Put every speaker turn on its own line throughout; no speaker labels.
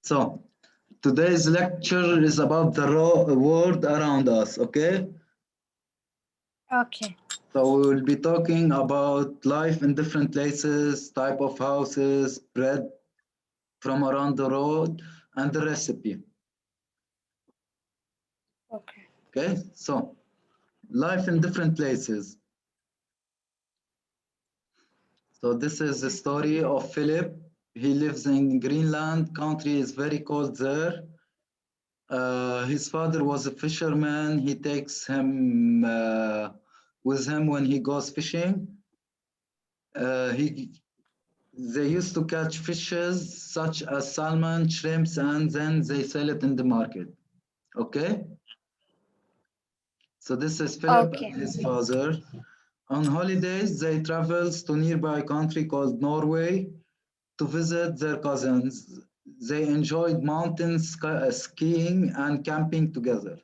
So today's lecture is about the world around us, okay?
Okay.
So we will be talking about life in different places, type of houses, bread from around the road, and the recipe.
Okay.
Okay, so life in different places. So this is the story of Philip. He lives in Greenland. Country is very cold there. His father was a fisherman. He takes him with him when he goes fishing. They used to catch fishes such as salmon, shrimps, and then they sell it in the market. Okay? So this is Philip
Okay.
and his father. On holidays, they travel to nearby country called Norway to visit their cousins. They enjoyed mountain skiing and camping together.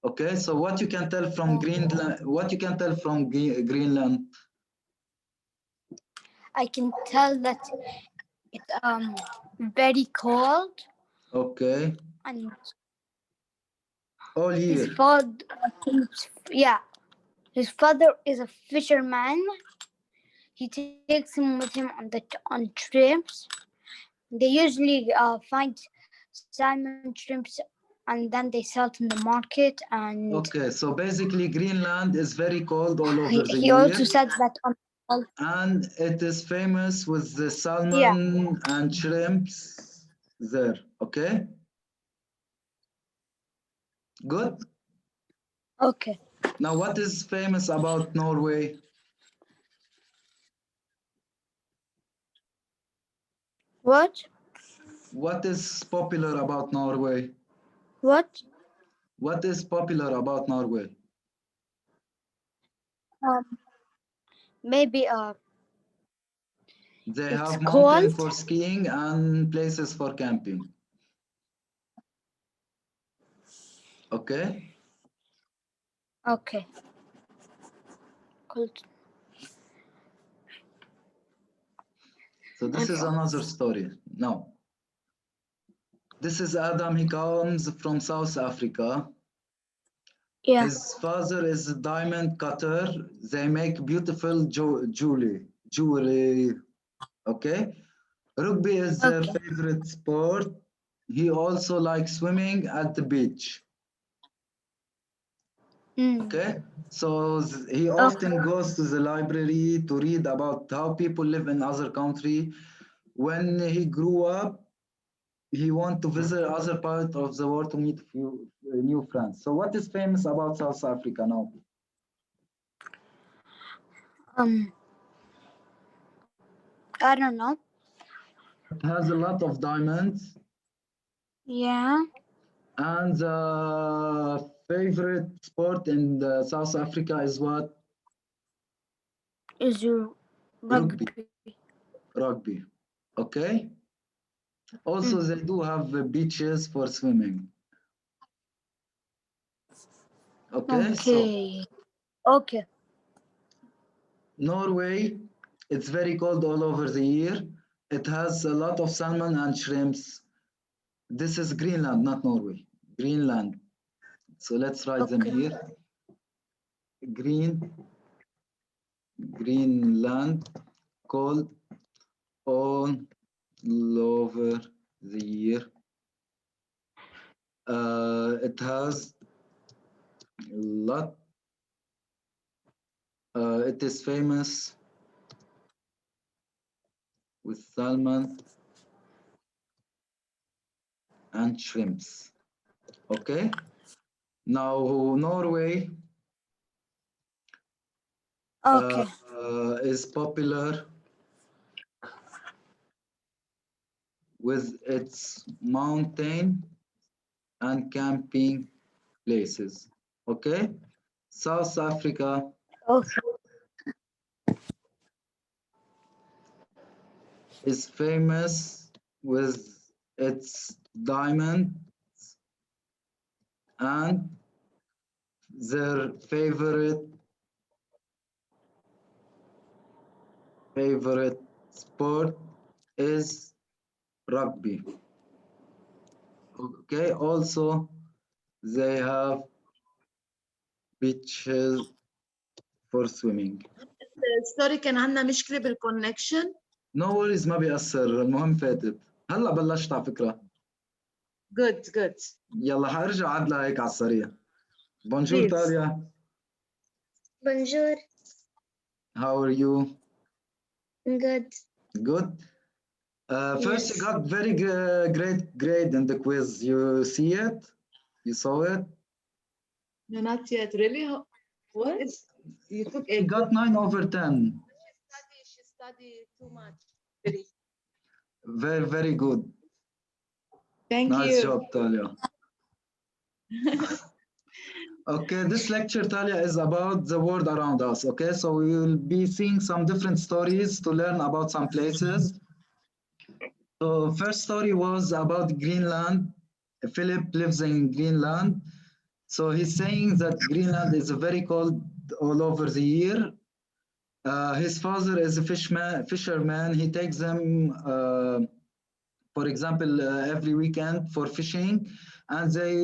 Okay, so what you can tell from Greenland? What you can tell from Greenland?
I can tell that it's very cold
Okay,
and
all
his
year.
father his father is a fisherman. He takes him with him on trips. They usually find salmon, shrimps, and then they sell it in the market. And
Okay, so basically Greenland is very cold all over the
he
year,
also said that
and it is famous with the
yeah.
salmon and shrimps there. Okay, good.
Okay.
Now, what is famous about Norway?
What?
What is popular about Norway?
What?
What is popular about Norway?
Um, maybe
They
it's
have
cold.
mountain for skiing and places for camping. Okay,
Okay. Cold.
so this is another story. Now, this is Adam. He comes from South Africa.
Yeah.
His father is a diamond cutter. They make beautiful jewelry. Okay, rugby is their
Okay.
favorite sport. He also likes swimming at the beach. Okay, so he
Okay.
often goes to the library to read about how people live in other country. When he grew up, he want to visit other parts of the world to meet few new friends. So, what is famous about South Africa now?
Um. I don't know.
It has a lot of diamonds,
Yeah.
and the favorite sport in the South Africa is what?
Is your
Rugby.
rugby?
Rugby. Okay. Also,
Mm.
they do have beaches for swimming. Okay, so
Okay. Okay.
Norway, it's very cold all over the year. It has a lot of salmon and shrimps. This is Greenland, not Norway. Greenland. So let's write them
Okay.
here. Greenland, cold all over the year. It has a lot. It is famous with salmon and shrimps. Okay. Now Norway
Okay.
is popular with its mountain and camping places. Okay. South Africa
Okay.
is famous with its diamond and their favorite sport is rugby. Okay, also they have beaches for swimming.
سوري كان عندنا مشكلة بالكونكشن.
No worries ما بيأثر، المهم فاتت. هلا بلشت على فكرة.
Good.
يلا حارجع عدلها هيك على السريع. بونجور
Please.
تاليا.
Bonjour.
How are you?
Good.
Good. First,
Yes.
you got very great grade in the quiz. You see it? You saw it?
No, not yet. Really? What? You took
You
a
got 9/10.
She studied too much. Really.
Very, very good.
Thank
Nice
you.
job, Talia. Okay, this lecture, Talia, is about the world around us. Okay, so we will be seeing some different stories to learn about some places. So first story was about Greenland. Philip lives in Greenland. So he's saying that Greenland is very cold all over the year. His father is a fisherman. He takes them, for example, every weekend for fishing, and they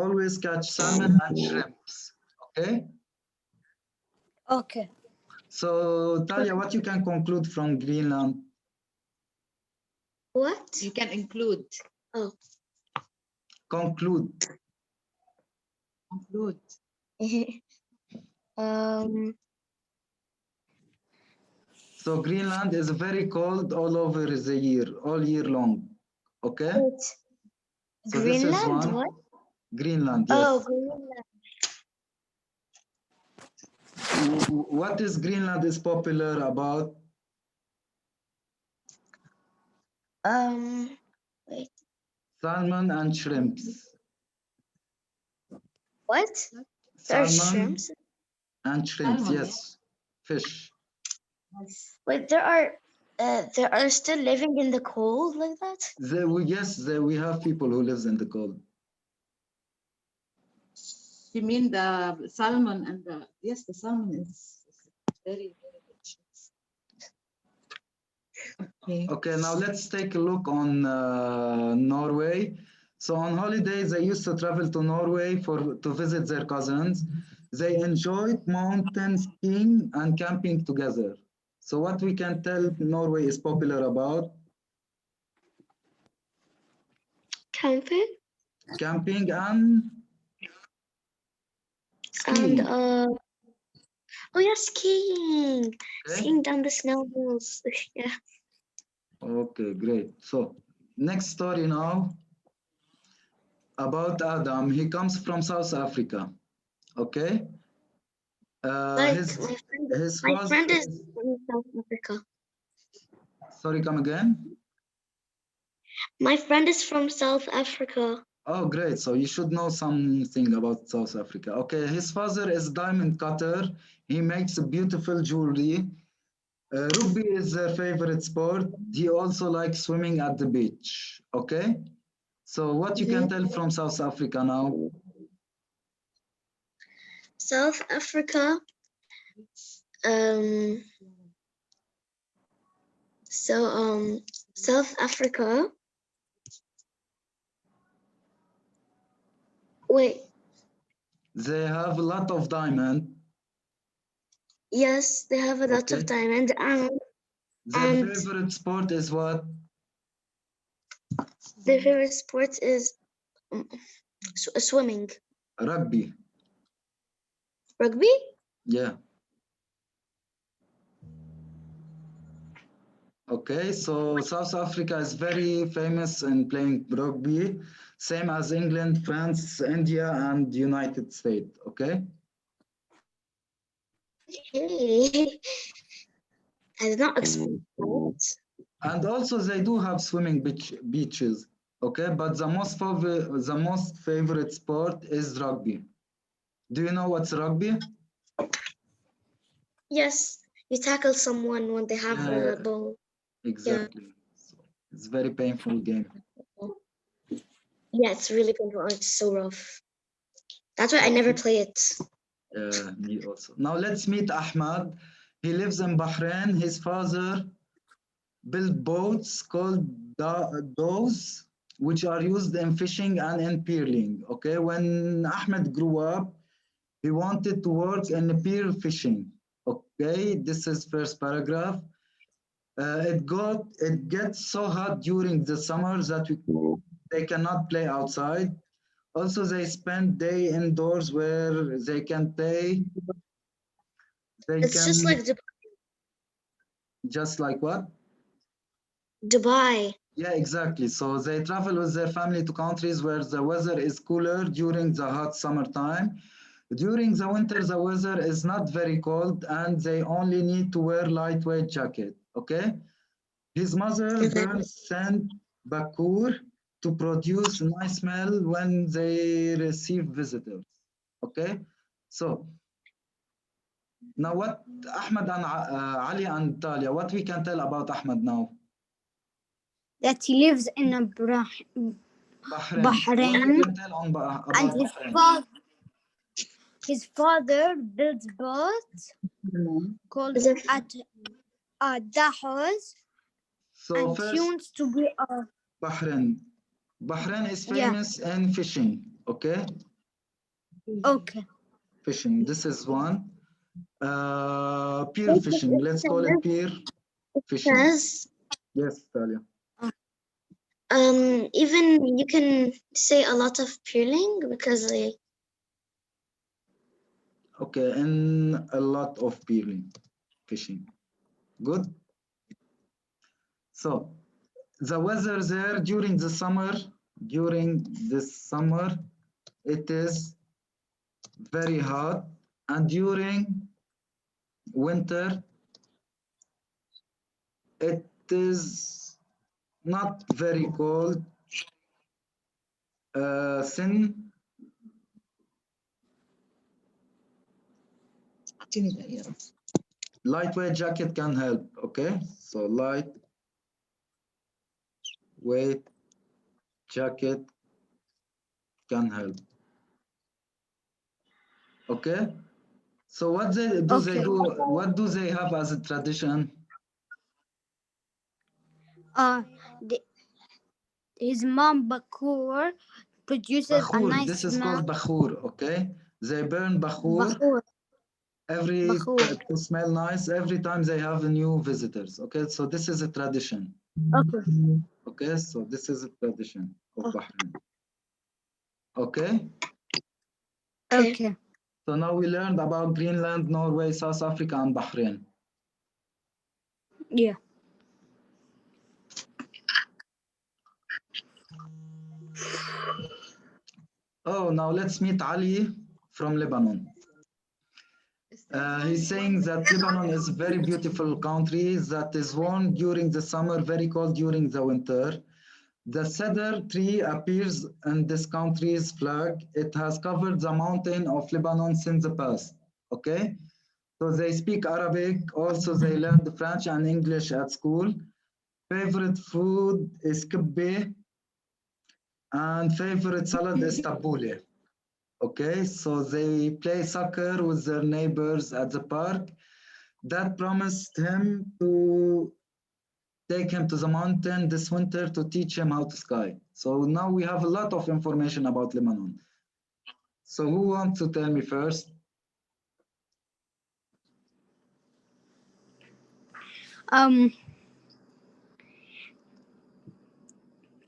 always catch salmon and shrimps. Okay.
Okay.
So Talia, what you can conclude from Greenland?
What?
You can include.
Oh.
Conclude. So Greenland is very cold all over the year, all year long. Okay. So this is
Greenland?
one.
What?
Greenland, yes.
Oh, Greenland.
What is Greenland is popular about?
Wait.
Salmon and shrimps.
What? There's
Salmon
shrimps?
and shrimps,
Salmon,
yes. Fish.
Wait, there are still living in the cold like that?
Yes, we have people who lives in the cold.
You mean the salmon and the yes, the salmon is very delicious. Okay.
Okay, now let's take a look on Norway. So on holidays, they used to travel to Norway to visit their cousins. They enjoyed mountain skiing and camping together. So what we can tell Norway is popular about?
Camping?
Camping and skiing.
And oh yeah, skiing.
Okay.
Skiing down the snow hills. Yeah.
Okay, great. So next story now about Adam. He comes from South Africa. Okay.
My friend is from South Africa.
Sorry, come again.
My friend is from South Africa.
Oh, great. So you should know something about South Africa. Okay, his father is diamond cutter. He makes beautiful jewelry. Rugby is their favorite sport. He also likes swimming at the beach. Okay. So what you can tell from South Africa now?
South Africa. South Africa. Wait.
They have a lot of diamond.
Yes, they have a lot of diamond.
Their favorite sport is what?
Their favorite sport is swimming.
Rugby.
Rugby?
Yeah. Okay, so South Africa is very famous in playing rugby, same as England, France, India, and United States. Okay.
Hey, I did not expect that.
And also they do have swimming beaches. Okay, but the most favorite sport is rugby. Do you know what's rugby?
Yes, you tackle someone when they have a ball.
Exactly. Yeah. So it's a very painful game.
Yeah, it's really painful. It's so rough. That's why I never play it.
Me also. Now let's meet Ahmad. He lives in Bahrain. His father built boats called dhows. which are used in fishing and in pearling. Okay, when Ahmed grew up, he wanted to work in pearl fishing. Okay, this is first paragraph. It gets so hot during the summer that they cannot play outside. Also, they spend day indoors where they can play. They
It's
can
just like
just like what?
Dubai.
Yeah, exactly. So they travel with their family to countries where the weather is cooler during the hot summertime. During the winter, the weather is not very cold and they only need to wear lightweight jacket. Okay. His mother
Okay.
burns sand bakur to produce a nice smell when they receive visitors. Okay. So now what Ahmed and Ali and Talia, what we can tell about Ahmed now?
That he lives in a
Bahrain. What we
Bahrain,
can tell on about
and
Bahrain?
his father builds boats called
Is it-
dahos,
So
and
first,
he wants to be
Bahrain. Bahrain is
Yeah.
famous in fishing. Okay.
okay.
Fishing. This is one. Pier fishing. Let's call it pier fishing.
Yes.
Yes, Talia.
Even you can say a lot of peeling because like
Okay, and a lot of peeling fishing. Good. So the weather there during this summer, it is very hot, and during winter, it is not very cold. Thin. Lightweight jacket can help. Okay, so lightweight jacket can help. Okay, so what they do
Okay.
what do they have as a tradition?
His mom Bakur produces a
Bakhur,
nice
this is
smell.
called bakhur. Okay, they burn bakhur to smell nice every time they have new visitors. Okay, so this is a tradition.
Okay.
Okay, so this is a tradition of Bahrain. Okay.
Okay.
So now we learned about Greenland, Norway, South Africa, and Bahrain.
Yeah.
Oh, now let's meet Ali from Lebanon. He's saying that Lebanon is a very beautiful country that is warm during the summer, very cold during the winter. The cedar tree appears in this country's flag. It has covered the mountain of Lebanon since the past. Okay, so they speak Arabic. Also, they learned French and English at school. Favorite food is kibbeh, and favorite salad is tabbouleh. Okay, so they play soccer with their neighbors at the park. Dad promised him to take him to the mountain this winter to teach him how to ski. So now we have a lot of information about Lebanon. So who wants to tell me first?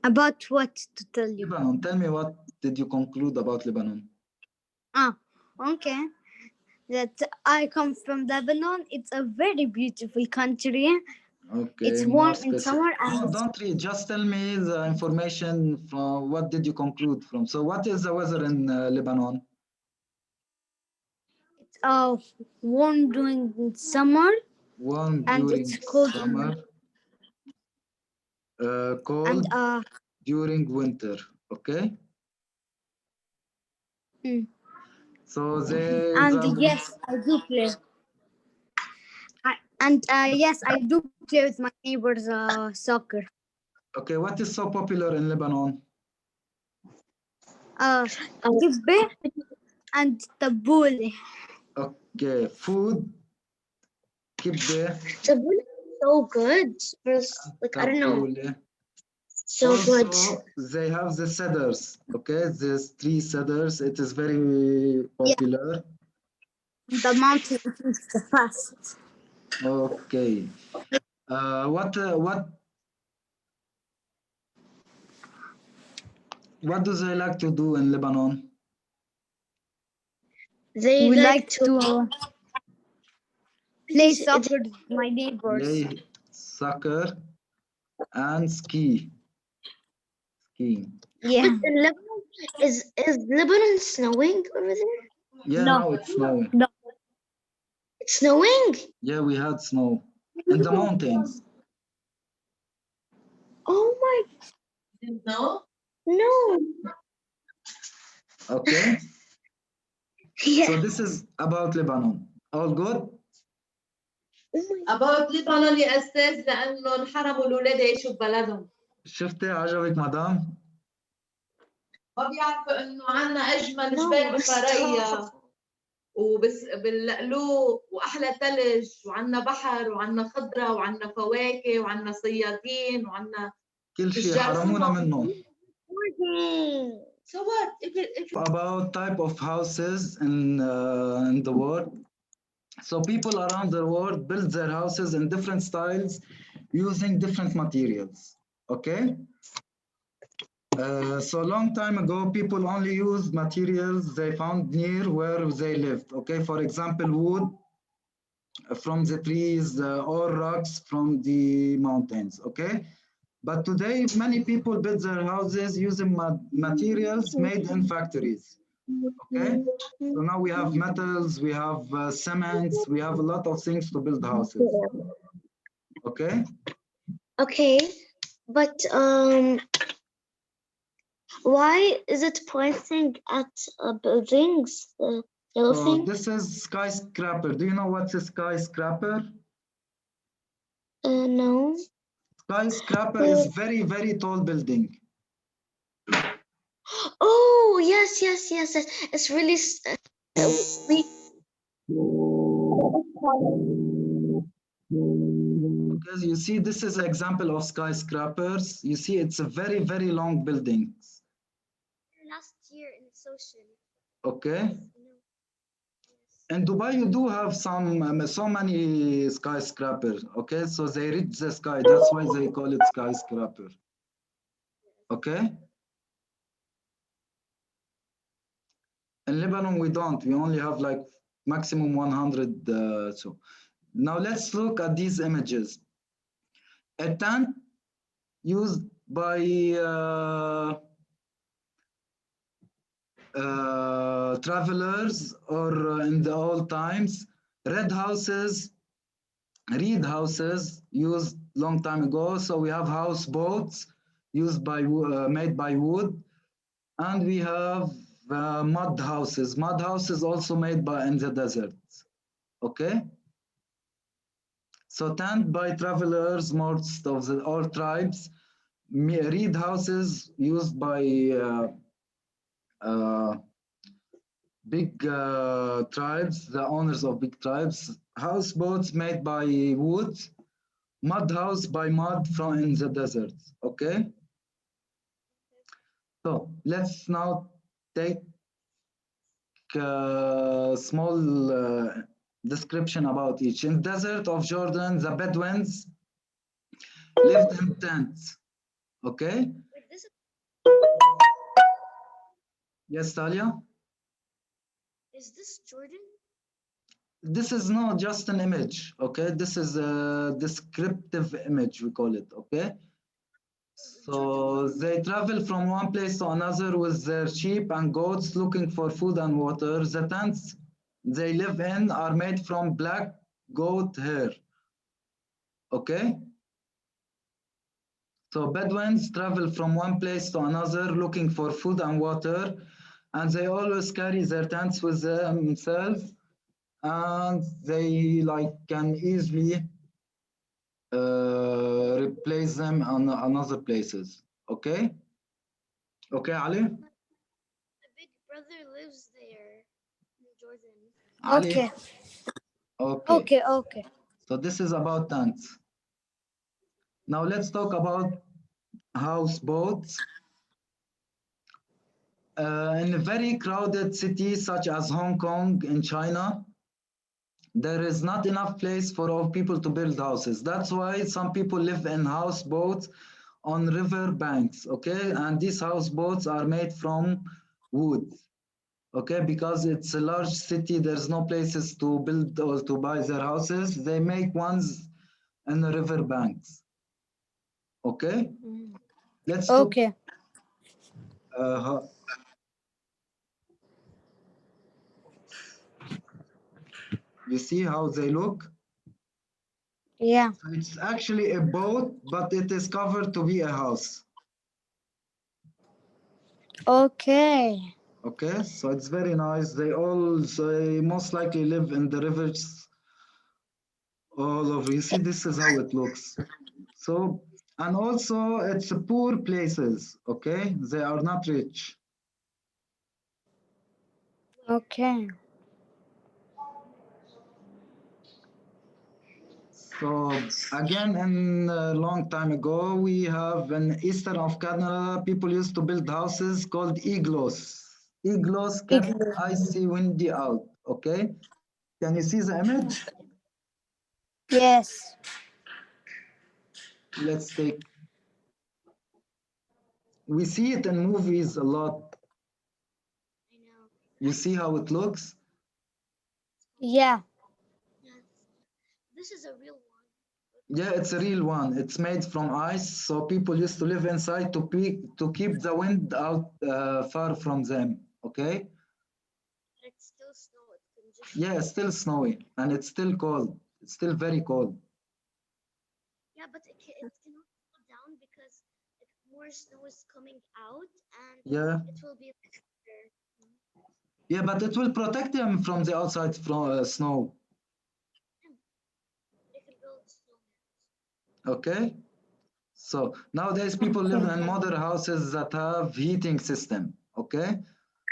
About what to tell you?
Lebanon, tell me what did you conclude about Lebanon?
Okay. That I come from Lebanon. It's a very beautiful country.
Okay,
It's
more
warm in
specific.
summer
No,
and
don't read, just tell me the information from what did you conclude from. So what is the weather in Lebanon?
it's warm during summer
Warm
and
during
it's cold
summer, cold
and
during winter, okay? So
yes, I do play. Yes, I do play with my neighbors soccer.
okay, what is so popular in Lebanon?
Kibbeh and tabbouleh.
Okay, food, kibbeh,
Tabbouleh is so good. Like I don't know.
tabbouleh.
So good.
Also, they have the cedars. Okay, these 3 cedars. It is very popular.
The mountain is the first.
Okay. What do they like to do in Lebanon?
They
We
like
like
to
to play soccer with my neighbors.
Play soccer and skiing.
Yeah.
But in Lebanon, is Lebanon snowing over there?
Yeah,
No.
now it's snowing.
No.
It's snowing?
Yeah, we had snow in the mountains.
Oh my,
No?
no.
Okay,
Yeah.
so this is about Lebanon. All good?
Oh my.
About Lebanon يا أستاذ لأنه انحرموا الأولاد يعيشوا ببلدهم.
شفتي عجبك مدام؟
ما بيعرفوا إنه عنا أجمل
No,
جبال
stop.
بفرايا وبس باللقلوق وأحلى ثلج وعنا بحر وعنا خضرة وعنا فواكه وعنا صيادين وعنا
كل شيء
أشجار
حرمونا
سمك.
منه.
So what? If
About type of houses in the world. So people around the world build their houses in different styles using different materials. Okay. So a long time ago, people only used materials they found near where they lived. Okay, for example, wood from the trees or rocks from the mountains. Okay, but today many people build their houses using materials made in factories. Okay, so now we have metals, we have cements, we have a lot of things to build houses. Okay.
Okay, but why is it pointing at buildings? The yellow
So
thing?
this is skyscraper. Do you know what's a skyscraper?
No.
Skyscraper is very, very tall building.
Oh, yes, yes, yes, yes. It's really.
Because you see, this is an example of skyscrapers. You see, it's a very, very long building.
Last year in social.
Okay. In Dubai, you do have so many skyscrapers. Okay, so they reach the sky. That's why they call it skyscraper. Okay. In Lebanon, we don't. We only have like maximum 100. So now let's look at these images. A tent used by travelers or in the old times, reed houses used long time ago. So we have houseboats used by made by wood, and we have mud houses. Mud houses also made by in the desert. Okay. So tent by travelers, most of the all tribes. Reed houses used by big tribes, the owners of big tribes. Houseboats made by wood. Mud house by mud from in the desert. Okay. So let's now take a small description about each. In the desert of Jordan, the Bedouins lived in tents. Okay. Yes, Talia?
Is this Jordan?
This is not just an image, okay? This is a descriptive image, we call it, okay? So they travel from one place to another with their sheep and goats looking for food and water. The tents they live in are made from black goat hair, okay? So Bedouins travel from one place to another looking for food and water, and they always carry their tents with themselves, and they like can easily replace them on another places. Okay? Okay, Ali?
My big brother lives there in Jordan.
Ali?
Okay.
Okay.
Okay. Okay.
So this is about tents. Now let's talk about houseboats. In a very crowded city such as Hong Kong in China, there is not enough place for all people to build houses. That's why some people live in houseboats on river banks, okay? And these houseboats are made from wood, okay? Because it's a large city, there's no places to build or to buy their houses. They make ones in the river banks, okay? Let's talk.
Okay.
You see how they look?
Yeah.
It's actually a boat, but it is covered to be a house.
Okay.
Okay, so it's very nice. They most likely live in the rivers all over. You see, this is how it looks. So, and also it's poor places, okay? They are not rich.
Okay.
So again, in a long time ago, we have in eastern of Canada, people used to build houses called igloos. Igloos kept
Igloo.
icy, windy out, okay? Can you see the image?
Yes.
Let's take, we see it in movies a lot.
I know.
You see how it looks?
Yeah.
Yes. This is a real one.
Yeah, it's a real one. It's made from ice, so people used to live inside to keep the wind out far from them, okay?
But it's still snow. It can just.
Yeah, it's still snowy, and it's still cold. It's still very cold.
Yeah, but it cannot cool down because more snow is coming out and
Yeah.
it will be better.
Yeah, but it will protect them from the outside from snow.
They can build snowmen.
Okay. So nowadays people live in modern houses that have heating system. Okay.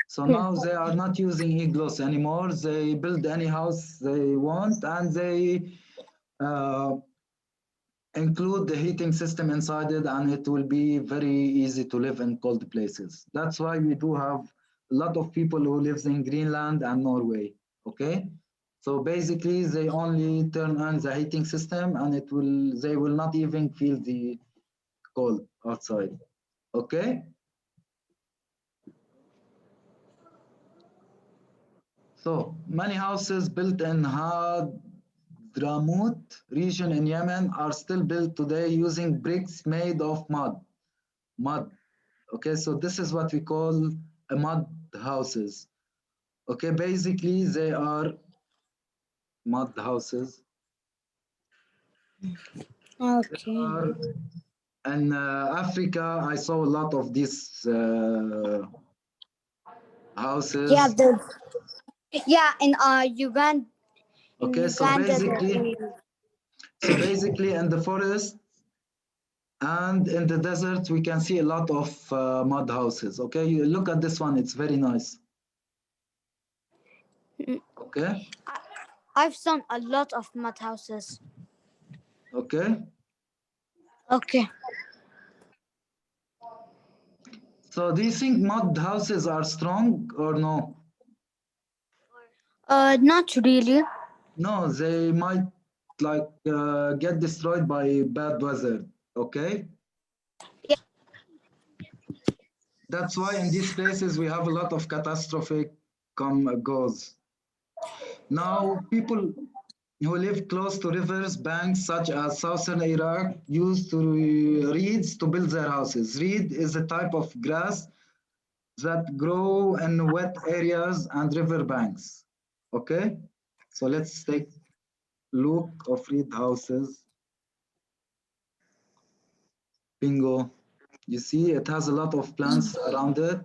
So now they are not using igloos anymore. They build any house they want, and they uh, include the heating system inside it, and it will be very easy to live in cold places. That's why we do have a lot of people who lives in Greenland and Norway. Okay, so basically they only turn on the heating system, and they will not even feel the cold outside. Okay, so many houses built in Hadramaut region in Yemen are still built today using bricks made of mud. Okay, so this is what we call a mud houses. Okay, basically they are mud houses.
Okay.
In Africa, I saw a lot of these houses.
Yeah. In Uganda.
Okay, so basically in the forest and in the desert, we can see a lot of mud houses. Okay, you look at this one; it's very nice. Okay.
I've seen a lot of mud houses.
Okay.
Okay.
So do you think mud houses are strong or no?
Not really.
No, they might get destroyed by bad weather. Okay.
Yeah.
That's why in these places we have a lot of catastrophic goes. Now, people who live close to rivers, banks such as southern Iraq used reeds to build their houses. Reed is a type of grass that grow in wet areas and river banks. Okay, so let's take a look of reed houses. Bingo. You see, it has a lot of plants around it.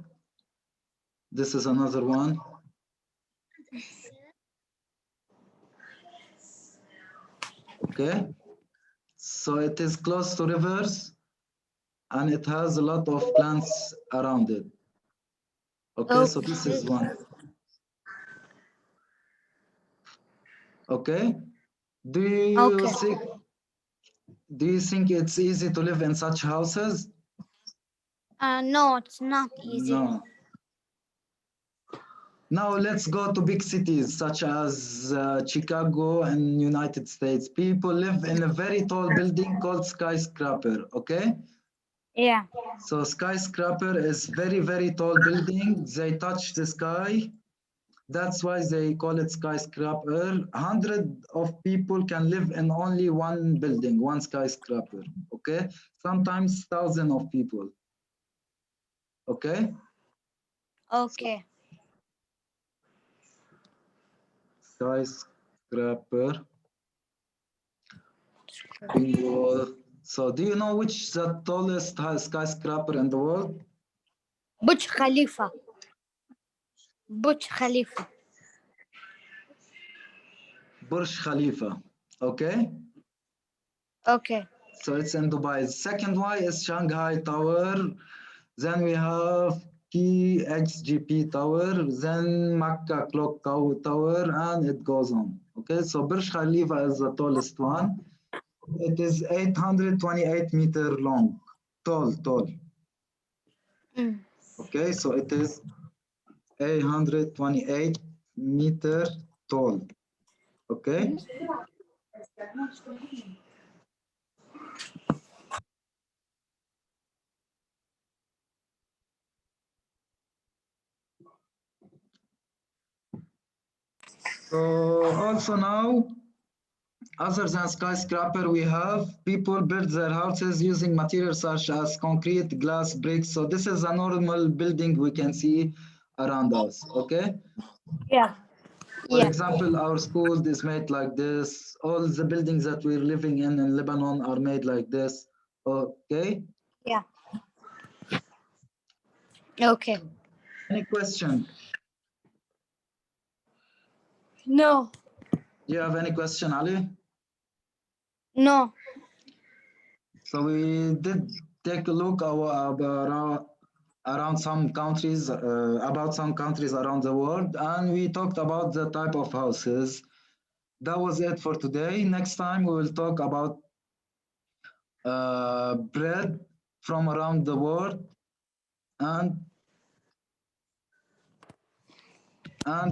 This is another one. Okay, so it is close to rivers and it has a lot of plants around it. Okay, so this is one. Okay, do you think it's easy to live in such houses?
No, it's not easy.
No. Now let's go to big cities such as Chicago and United States. People live in a very tall building called skyscraper, okay?
Yeah.
So skyscraper is very, very tall building. They touch the sky. That's why they call it skyscraper. 100 of people can live in only one building, one skyscraper, okay? Sometimes 1,000 of people, okay?
Okay.
Skyscraper. Bingo. So do you know which is the tallest skyscraper in the world?
Burj Khalifa. Burj Khalifa.
Burj Khalifa, okay?
Okay.
So it's in Dubai. Second one is Shanghai Tower. Then we have KXGP Tower, then Makkah Clock Tower, and it goes on. Okay, so Burj Khalifa is the tallest one. It is 828 meter long, tall.
Mm.
Okay, so it is 828 meter tall. Okay. So also now, other than skyscraper, we have people build their houses using materials such as concrete, glass, bricks. So this is a normal building we can see around us, okay?
Yeah.
For
Yeah.
example, our school is made like this. All the buildings that we're living in Lebanon are made like this, okay?
Yeah. Okay.
Any question?
No.
Do you have any question, Ali?
No.
So we did take a look around some countries, about some countries around the world, and we talked about the type of houses. That was it for today. Next time we will talk about bread from around the world, and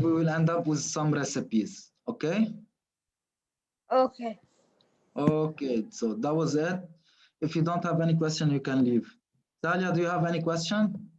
we will end up with some recipes. Okay?
Okay.
Okay, so that was it. If you don't have any question, you can leave. Talia, do you have any question?